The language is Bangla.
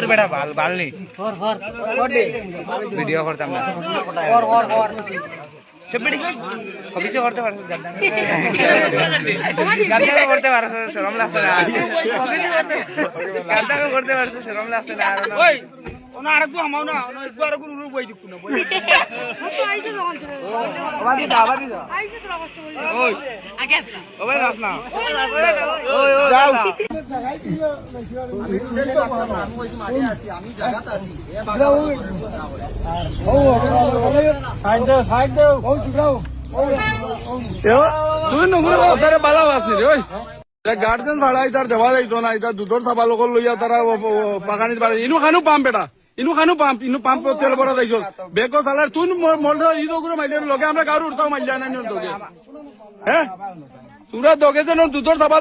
বেটা ভাল নেই ভিডিও করতাম না কবিসে করতে পারছো গাদ্দাকে করতে পারছো শরম লাগছে না গাদ্দাকে করতে পারছো শরম লাগছে না ওনা আরেকটু আমাও না একটু আরেকটু রূপ বই দিকু না আইছে যখন আবাদি যা আইছে তো কষ্ট করি ওই আগে ওই যাস না ওই যাও আমি আছি আমি জায়গাতে আছি এ বাবা সাইড দাও ও চুড়াও তুই নগুলো ওটারে বালা বাসনি রে ওই গার্জেন ছাড়া ইতার দেওয়া যাইতো না ইতার দুধর চাবা লোক লইয়া তারা পাকানিত পারে ইনু খানু পাম বেটা ইনু পাম্প তেল ভরা যাইছো বেকো চালার তুই মলটা ইদো করে মাইলে লগে আমরা গাড়ি উঠতাও মাইলা নাই তোকে হ্যাঁ তোমরা দগে যেন দুধর চাবা